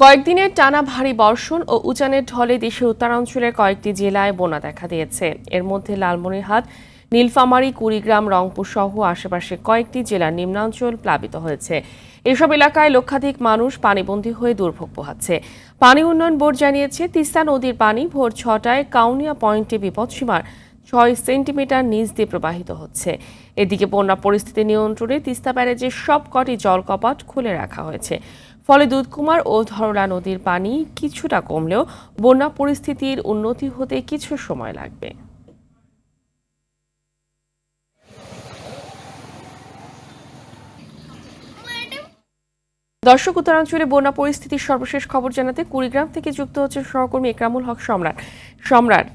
কয়েকদিনের টানা ভারী বর্ষণ ও উজানের ঢলে দেশের উত্তরাঞ্চলের কয়েকটি জেলায় বন্যা দেখা দিয়েছে। এর মধ্যে লালমনিরহাট, নীলফামারী, কুড়িগ্রাম, রংপুর সহ আশেপাশে কয়েকটি জেলার নিম্নাঞ্চল প্লাবিত হয়েছে। এসব এলাকায় লক্ষাধিক মানুষ পানিবন্দী হয়ে দুর্ভোগ পোহাচ্ছে। পানি উন্নয়ন বোর্ড জানিয়েছে, তিস্তা নদীর পানি ভোর 6টায় কাউনিয়া পয়েন্টে বিপদসীমার 6 সেন্টিমিটার নিচ দিয়ে প্রবাহিত হচ্ছে। এদিকে বন্যা পরিস্থিতি নিয়ন্ত্রণে তিস্তা ব্যারেজের সবকটি জলকপাট খুলে রাখা হয়েছে। ফলে দুধকুমার ও ধরলা নদীর পানি কিছুটা কমলেও বন্যা পরিস্থিতির উন্নতি হতে কিছু সময় লাগবে। দর্শক, উত্তরাঞ্চলে বন্যা পরিস্থিতির সর্বশেষ খবর জানাতে কুড়িগ্রাম থেকে যুক্ত হচ্ছে সহকর্মী একরামুল হক সম্রাট।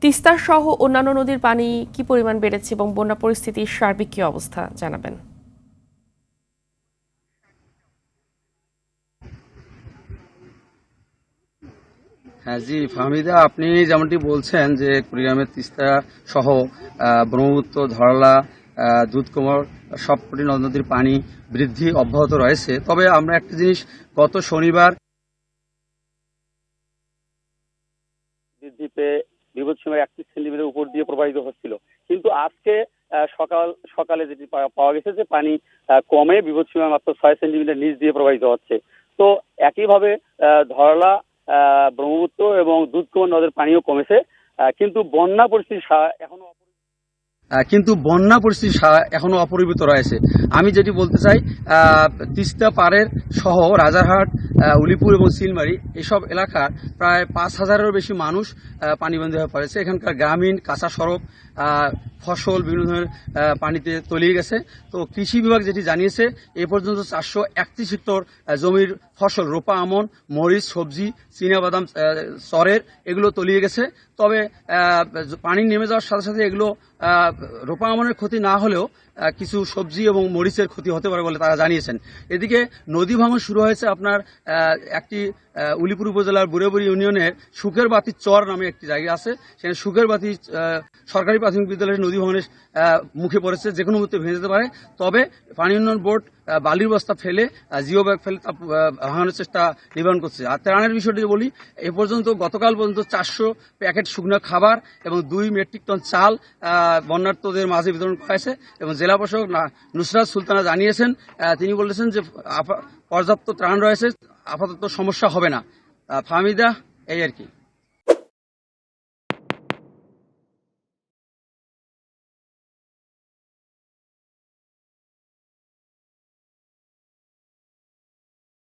তিস্তা সহ অন্যান্য নদীর পানি কি পরিমাণ বেড়েছে এবং বন্যা পরিস্থিতির সার্বিক কি অবস্থা জানাবেন? হ্যাঁ জি ফাহমিদা, আপনি যেমনটি বলছেন যে কুড়িগ্রামের তিস্তা সহ ব্রহ্মপুত্র, ধরলা, দুধকুমার সবকটি নদ নদীর পানি বৃদ্ধি অব্যাহত রয়েছে। তবে আমরা একটা জিনিস গত শনিবার বৃদ্ধি পেয়ে বিপদসীমার 31 সেন্টিমিটার উপর দিয়ে প্রবাহিত হচ্ছিল, কিন্তু আজকে সকালে যেটি পাওয়া গেছে যে পানি কমে বিপদসীমা মাত্র 6 সেন্টিমিটার নিচ দিয়ে প্রবাহিত হচ্ছে। তো একইভাবে ধরলা, ব্রহ্মপুত্র এবং দুধকুমার নদের পানিও কমেছে, কিন্তু বন্যা পরিস্থিতি এখনো অপরিবর্তিত রয়েছে। আমি যেটি বলতে চাই, তিস্তা পাড়ের সহ রাজারহাট, উলিপুর এবং সিলমারি এসব এলাকার প্রায় 5,000-এরও বেশি মানুষ পানিবন্দী হয়ে পড়েছে। এখানকার গ্রামীণ কাঁচা সড়ক, ফসল বিভিন্ন ধরনের পানিতে তলিয়ে গেছে। তো কৃষি বিভাগ যেটি জানিয়েছে, এ পর্যন্ত 431 হেক্টর জমির ফসল রোপা আমন, মরিচ, সবজি, চীনাবাদাম, চরের এগুলো তলিয়ে গেছে। তবে পানি নেমে যাওয়ার সাথে সাথে এগুলো রোপা আমনের ক্ষতি না হলেও কিছু সবজি এবং মরিচের ক্ষতি হতে পারে বলে তারা জানিয়েছেন। এদিকে নদী ভাঙন শুরু হয়েছে আপনার একটি উলিপুর উপজেলার বুড়েবুড়ি ইউনিয়নের সুখের বাতির চর নামে একটি জায়গা আছে। সেখানে সুখের বাতি সরকারি প্রাথমিক বিদ্যালয়ের নদী ভাঙনের মুখে পড়েছে, যে কোনো মুহূর্তে ভেঙে যেতে পারে। তবে পানি উন্নয়ন বোর্ড বালির বস্তা ফেলে, জিও ব্যাগ ফেলে তা ভাঙানোর চেষ্টা নিবারণ করছে। আর ত্রাণের বিষয়টি বলি, এ পর্যন্ত গতকাল পর্যন্ত 400 প্যাকেট শুকনো খাবার এবং 2 মেট্রিক টন চাল বন্যার্তদের মাঝে বিতরণ করা হয়েছে। এবং জেলা প্রশাসক নুসরাত সুলতানা জানিয়েছেন, তিনি বলেছেন যে পর্যাপ্ত ত্রাণ রয়েছে, আপাতত সমস্যা হবে না। ফাহমিদা, এই আর কি।